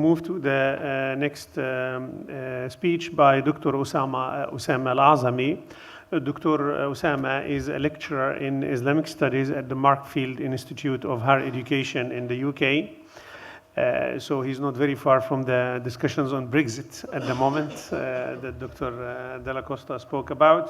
move to the next speech by Dr. Usama Al-Azami. Dr. Usama is a lecturer in Islamic Studies at the Markfield Institute of Higher Education in the UK. So he's not very far from the discussions on Brexit at the moment that Dr. Della Costa spoke about.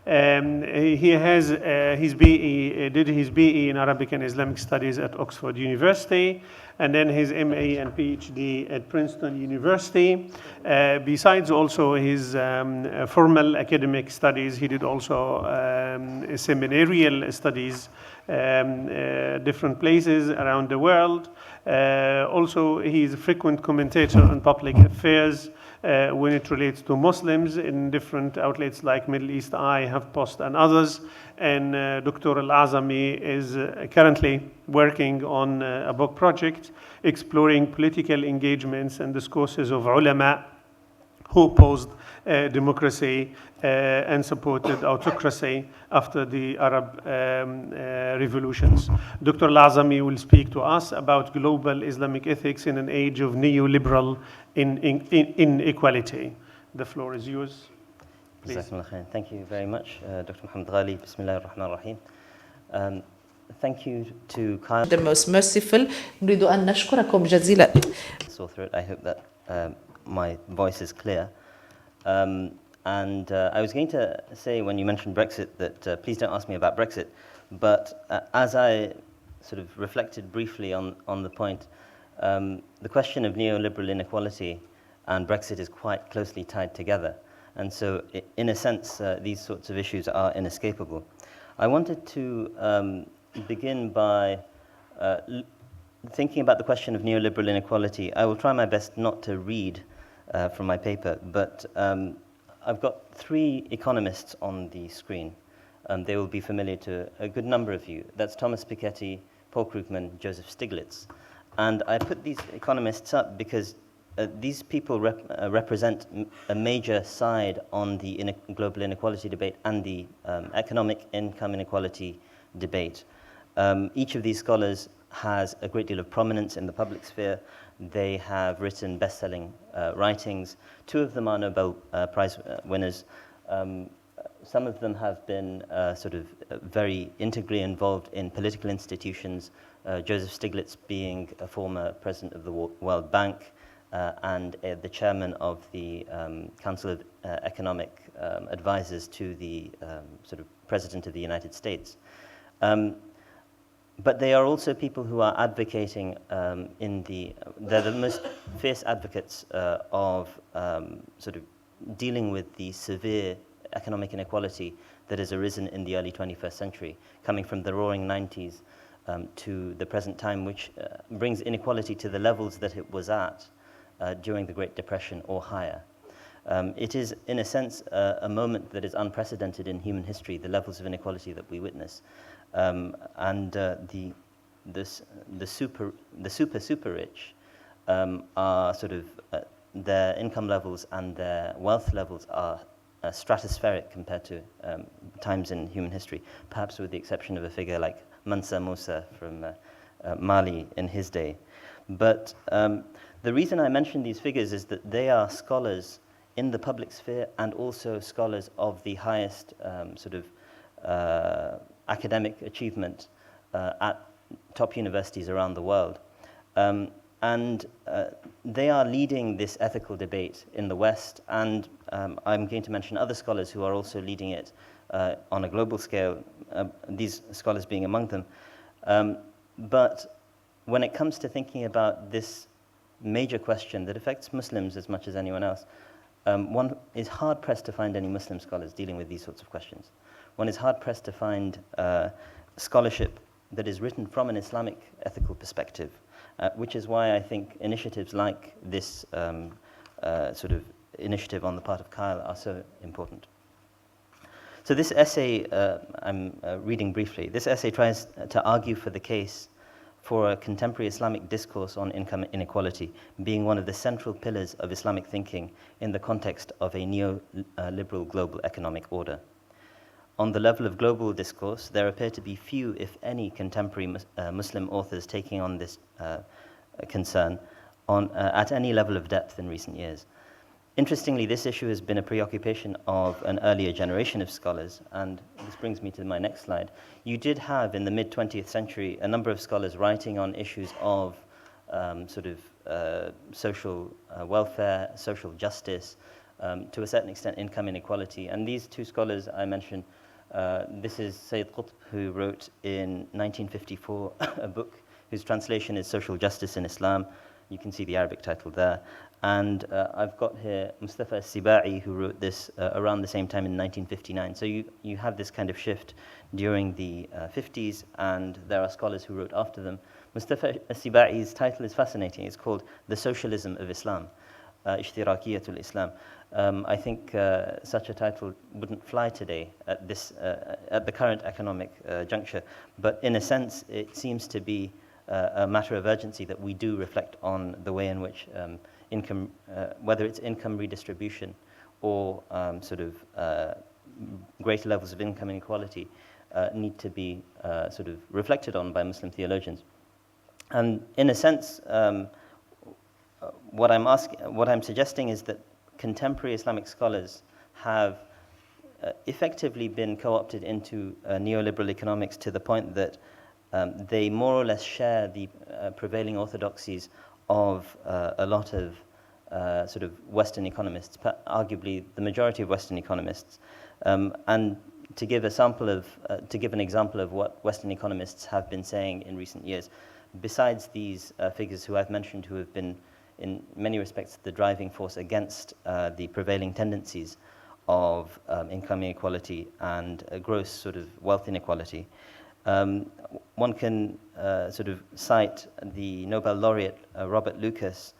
He has did his BE in Arabic and Islamic Studies at Oxford University, and then his MA and PhD at Princeton University. Besides also his formal academic studies, he did also seminarial studies different places around the world. Also, he is a frequent commentator on public affairs when it relates to Muslims in different outlets like Middle East Eye, HuffPost, and others. And Dr. Al-Azami is currently working on a book project exploring political engagements and discourses of ulama who opposed democracy and supported autocracy after the Arab revolutions. Dr. Al-Azami will speak to us about global Islamic ethics in an age of neoliberal inequality. The floor is yours. Please. Thank you very much, Dr. Muhammad Ghali. Bismillah ar-Rahman ar-Rahim. Thank you to CILE. The most merciful. نريد أن نشكركم جزيلا. Sore throat. I hope that my voice is clear. I was going to say when you mentioned Brexit that please don't ask me about Brexit, but as I sort of reflected briefly on the point, the question of neoliberal inequality and Brexit is quite closely tied together. And so in a sense, these sorts of issues are inescapable. I wanted to begin by thinking about the question of neoliberal inequality. I will try my best not to read from my paper, but I've got three economists on the screen. They will be familiar to a good number of you. That's Thomas Piketty, Paul Krugman, Joseph Stiglitz. And I put these economists up because these people represent a major side on the global inequality debate and the economic income inequality debate. Each of these scholars has a great deal of prominence in the public sphere. They have written best-selling writings. Two of them are Nobel Prize winners. Some of them have been sort of very integrally involved in political institutions, Joseph Stiglitz being a former president of the World Bank and the chairman of the Council of Economic Advisors to the sort of President of the United States. But they are also people who are advocating they're the most fierce advocates of sort of dealing with the severe economic inequality that has arisen in the early 21st century, coming from the roaring 90s to the present time, which brings inequality to the levels that it was at during the Great Depression or higher. It is, in a sense, a moment that is unprecedented in human history, the levels of inequality that we witness. The super rich are sort of their income levels and their wealth levels are stratospheric compared to times in human history, perhaps with the exception of a figure like Mansa Musa from Mali in his day. But the reason I mention these figures is that they are scholars in the public sphere and also scholars of the highest sort of academic achievement at top universities around the world. They are leading this ethical debate in the West, and I'm going to mention other scholars who are also leading it on a global scale, these scholars being among them. But when it comes to thinking about this major question that affects Muslims as much as anyone else, one is hard-pressed to find any Muslim scholars dealing with these sorts of questions. One is hard-pressed to find scholarship that is written from an Islamic ethical perspective, which is why I think initiatives like this sort of initiative on the part of CILE are so important. So this essay, I'm reading briefly, this essay tries to argue for the case for a contemporary Islamic discourse on income inequality being one of the central pillars of Islamic thinking in the context of a neoliberal global economic order. On the level of global discourse, there appear to be few, if any, contemporary Muslim authors taking on this concern, at any level of depth in recent years. Interestingly, this issue has been a preoccupation of an earlier generation of scholars, and this brings me to my next slide. You did have, in the mid-20th century, a number of scholars writing on issues of social welfare, social justice, to a certain extent income inequality. And these two scholars I mentioned, this is Sayyid Qutb, who wrote in 1954 a book whose translation is Social Justice in Islam. You can see the Arabic title there. And I've got here Mustafa Sibai, who wrote this around the same time in 1959. So you have this kind of shift during the 50s, and there are scholars who wrote after them. Mustafa Sibai's title is fascinating. It's called The Socialism of Islam, Ishtirakiyatul Islam. I think such a title wouldn't fly today at the current economic juncture, but in a sense, it seems to be a matter of urgency that we do reflect on the way in which income, whether it's income redistribution or greater levels of income inequality, need to be reflected on by Muslim theologians. And in a sense, what I'm suggesting is that contemporary Islamic scholars have effectively been co-opted into neoliberal economics to the point that they more or less share the prevailing orthodoxies of a lot of Western economists, arguably the majority of Western economists. And to give an example of what Western economists have been saying in recent years, besides these figures who I've mentioned, who have been in many respects the driving force against the prevailing tendencies of income inequality and gross wealth inequality, one can cite the Nobel laureate Robert Lucas.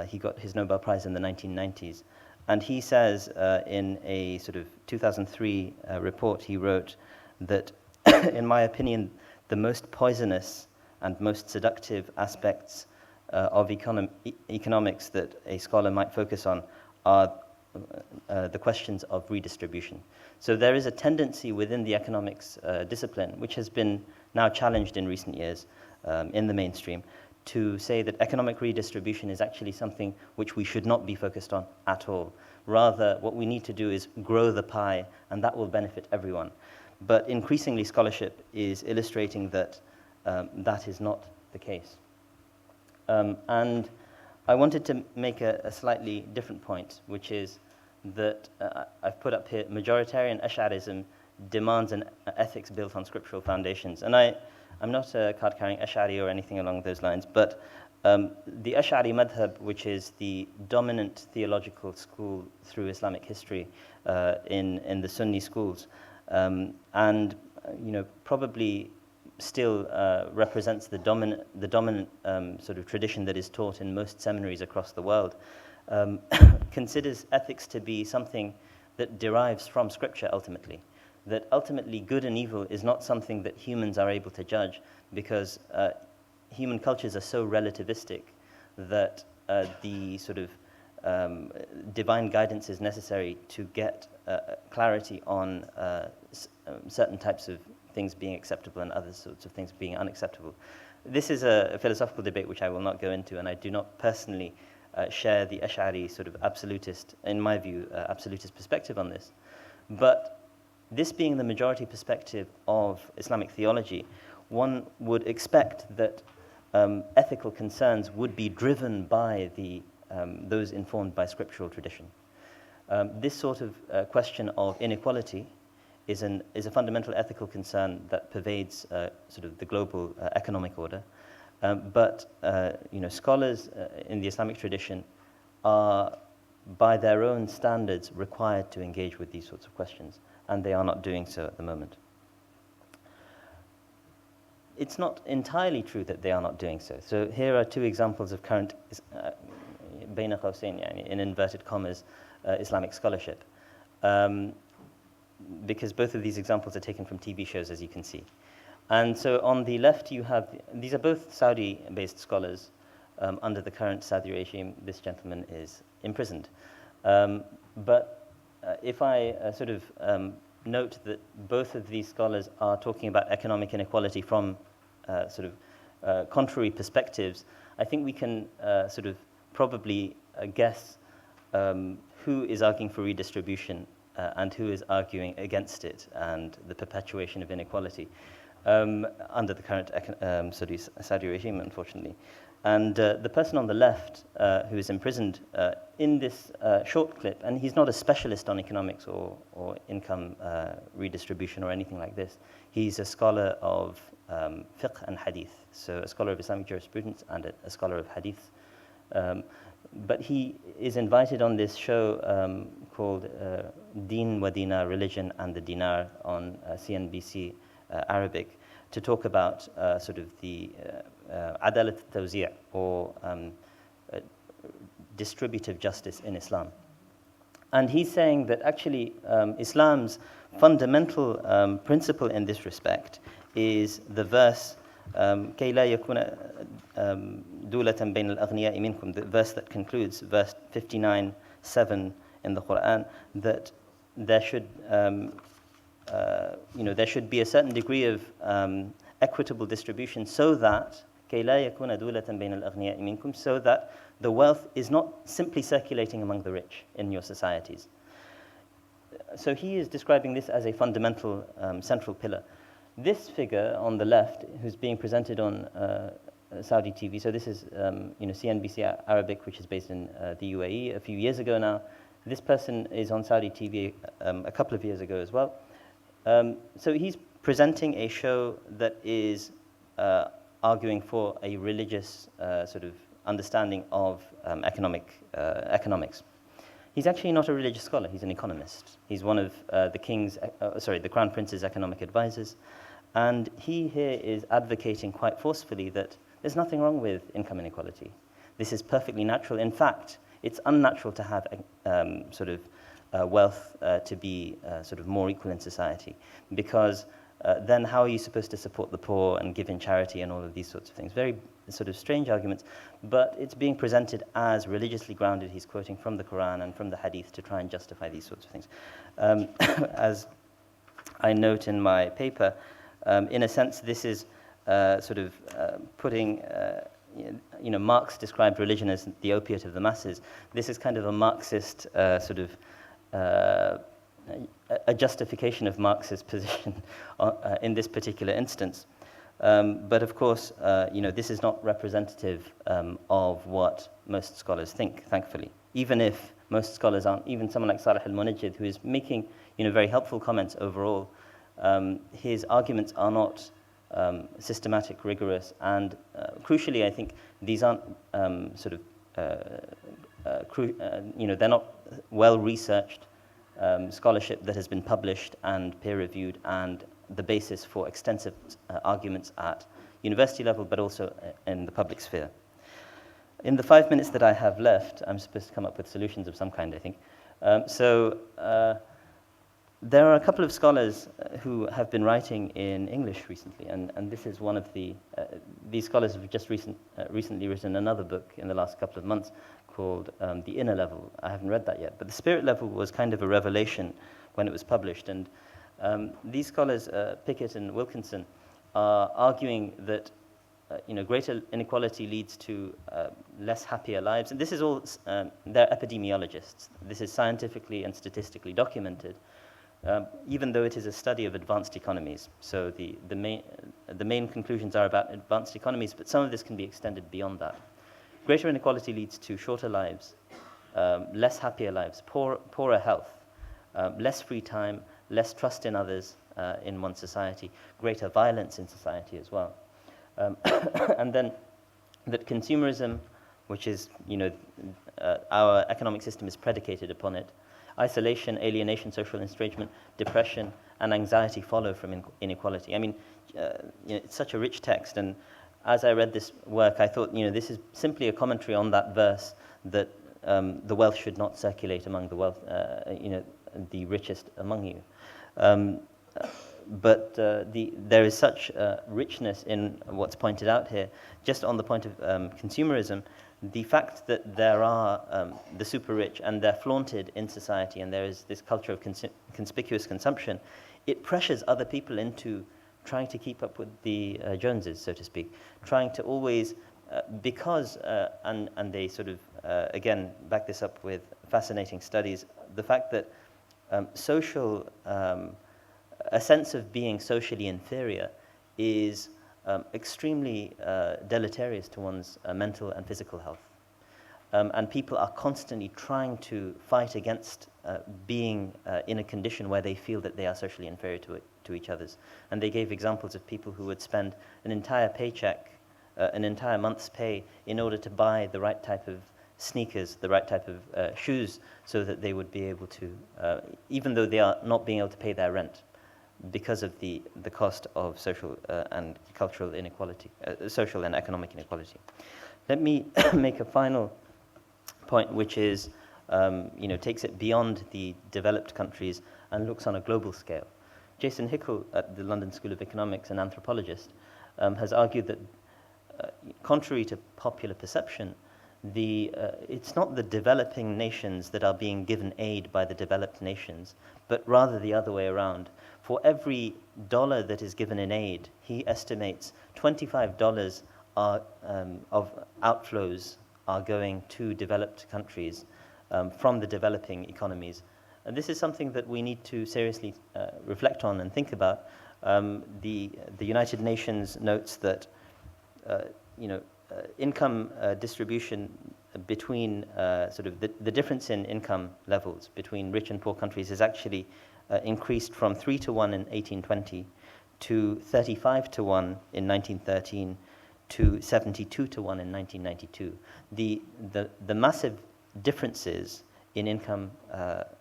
He got his Nobel Prize in the 1990s, and he says in a 2003 report he wrote that, in my opinion, the most poisonous and most seductive aspects of economics that a scholar might focus on are the questions of redistribution. So there is a tendency within the economics discipline, which has been now challenged in recent years in the mainstream, to say that economic redistribution is actually something which we should not be focused on at all. Rather, what we need to do is grow the pie, and that will benefit everyone. But increasingly, scholarship is illustrating that that is not the case. And I wanted to make a slightly different point, which is that I've put up here, majoritarian Ash'arism demands an ethics built on scriptural foundations. And I'm not a card-carrying Ash'ari or anything along those lines, but the Ash'ari madhab, which is the dominant theological school through Islamic history in the Sunni schools, and probably still represents the dominant tradition that is taught in most seminaries across the world, considers ethics to be something that derives from scripture ultimately. That ultimately good and evil is not something that humans are able to judge, because human cultures are so relativistic that the divine guidance is necessary to get clarity on certain types of things being acceptable and other sorts of things being unacceptable. This is a philosophical debate which I will not go into, and I do not personally share the Ash'ari absolutist, in my view, absolutist perspective on this. But this being the majority perspective of Islamic theology, one would expect that ethical concerns would be driven by those informed by scriptural tradition. This sort of question of inequality is a fundamental ethical concern that pervades the global economic order. But scholars in the Islamic tradition are, by their own standards, required to engage with these sorts of questions, and they are not doing so at the moment. It's not entirely true that they are not doing so. So here are two examples of current, بين قوسين, in inverted commas, Islamic scholarship. Because both of these examples are taken from TV shows, as you can see. And so on the left you have, these are both Saudi-based scholars under the current Saudi regime. This gentleman is imprisoned. But if I note that both of these scholars are talking about economic inequality from contrary perspectives, I think we can sort of probably guess who is arguing for redistribution and who is arguing against it and the perpetuation of inequality under the current Saudi regime, unfortunately. And the person on the left who is imprisoned in this short clip, and he's not a specialist on economics or income redistribution or anything like this. He's a scholar of fiqh and hadith, so a scholar of Islamic jurisprudence and a scholar of hadith. But he is invited on this show called Deen wa Dinar, Religion and the Dinar on CNBC Arabic, to talk about sort of the adalat al-tawzi' or distributive justice in Islam. And he's saying that actually Islam's fundamental principle in this respect is the verse كي لا يكون دولة بين الأغنياء منكم, the verse that concludes, verse 59:7 in the Quran, that there should there should be a certain degree of equitable distribution so that كي لا يكون دولة بين الأغنياء منكم, so that the wealth is not simply circulating among the rich in your societies. So he is describing this as a fundamental central pillar. This figure on the left, who's being presented on Saudi TV, so this is CNBC Arabic, which is based in the UAE a few years ago now. This person is on Saudi TV a couple of years ago as well. So he's presenting a show that is arguing for a religious sort of understanding of economics. He's actually not a religious scholar, he's an economist. He's one of the Crown Prince's economic advisors. And he here is advocating quite forcefully that there's nothing wrong with income inequality. This is perfectly natural. In fact, it's unnatural to have wealth to be sort of more equal in society, because then how are you supposed to support the poor and give in charity and all of these sorts of things? Very sort of strange arguments, but it's being presented as religiously grounded. He's quoting from the Quran and from the Hadith to try and justify these sorts of things. As I note in my paper, in a sense, this is putting, Marx described religion as the opiate of the masses. This is kind of a Marxist a justification of Marx's position in this particular instance. But of course, this is not representative of what most scholars think, thankfully. Even if most scholars aren't, even someone like Salih al-Munajjid, who is making very helpful comments overall, his arguments are not systematic, rigorous, and crucially, I think these aren't they're not well-researched scholarship that has been published and peer-reviewed and the basis for extensive arguments at university level, but also in the public sphere. In the 5 minutes that I have left, I'm supposed to come up with solutions of some kind, I think. There are a couple of scholars who have been writing in English recently, and this is one of these scholars have just recently written another book in the last couple of months called The Inner Level. I haven't read that yet, but The Spirit Level was kind of a revelation when it was published, and these scholars, Pickett and Wilkinson, are arguing that greater inequality leads to less happier lives, and this is all, they're epidemiologists. This is scientifically and statistically documented. Even though it is a study of advanced economies. So the main conclusions are about advanced economies, but some of this can be extended beyond that. Greater inequality leads to shorter lives, less happier lives, poorer health, less free time, less trust in others in one society, greater violence in society as well. And then that consumerism, which is, our economic system is predicated upon it, isolation, alienation, social estrangement, depression, and anxiety follow from inequality. I mean, it's such a rich text, and as I read this work, I thought, this is simply a commentary on that verse that the wealth should not circulate among the richest among you. But there is such richness in what's pointed out here. Just on the point of consumerism, the fact that there are the super rich and they're flaunted in society, and there is this culture of conspicuous consumption, it pressures other people into trying to keep up with the Joneses, so to speak, trying to always, because, and they sort of, again, back this up with fascinating studies, the fact that a sense of being socially inferior is extremely deleterious to one's mental and physical health. And people are constantly trying to fight against being in a condition where they feel that they are socially inferior to each others. And they gave examples of people who would spend an entire paycheck, an entire month's pay, in order to buy the right type of sneakers, the right type of shoes, so that they would be able to, even though they are not being able to pay their rent, because of the cost of social and cultural inequality, social and economic inequality. Let me make a final point, which is, takes it beyond the developed countries and looks on a global scale. Jason Hickel at the London School of Economics, an anthropologist, has argued that, contrary to popular perception, it's not the developing nations that are being given aid by the developed nations, but rather the other way around. For every dollar that is given in aid, he estimates $25 of outflows are going to developed countries from the developing economies. And this is something that we need to seriously reflect on and think about. The United Nations notes that income distribution between sort of the difference in income levels between rich and poor countries has actually increased from 3 to 1 in 1820 to 35 to 1 in 1913 to 72 to 1 in 1992. The massive differences in income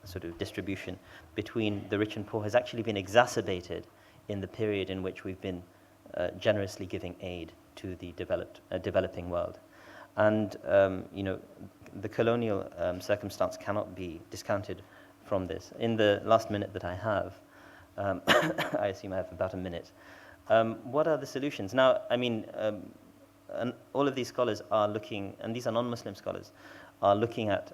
sort of distribution between the rich and poor has actually been exacerbated in the period in which we've been generously giving aid to the developing world. And the colonial circumstance cannot be discounted from this. In the last minute that I have, I assume I have about a minute, what are the solutions? Now, I mean, and all of these scholars are looking, and these are non-Muslim scholars, are looking at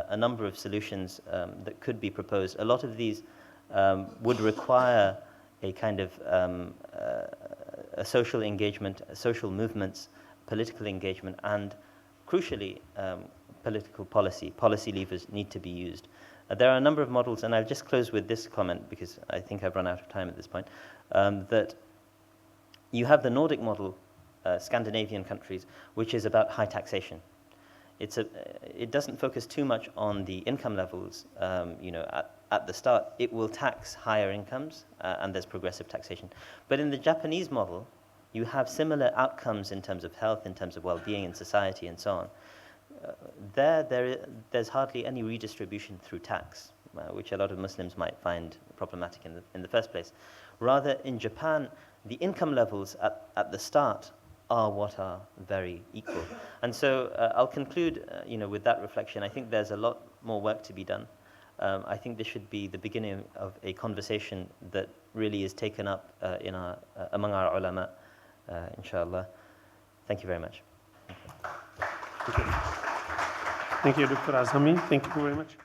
a number of solutions that could be proposed. A lot of these would require a kind of a social engagement, social movements, political engagement, and crucially, political policy. Policy levers need to be used. There are a number of models, and I'll just close with this comment because I think I've run out of time at this point, that you have the Nordic model, Scandinavian countries, which is about high taxation. It doesn't focus too much on the income levels, at the start. It will tax higher incomes, and there's progressive taxation. But in the Japanese model, you have similar outcomes in terms of health, in terms of well-being in society, and so on. There's hardly any redistribution through tax, which a lot of Muslims might find problematic in the first place. Rather, in Japan, the income levels at the start are what are very equal. And so I'll conclude with that reflection. I think there's a lot more work to be done. I think this should be the beginning of a conversation that really is taken up among our ulama, inshallah. Thank you very much. Thank you, Dr. Azami. Thank you very much.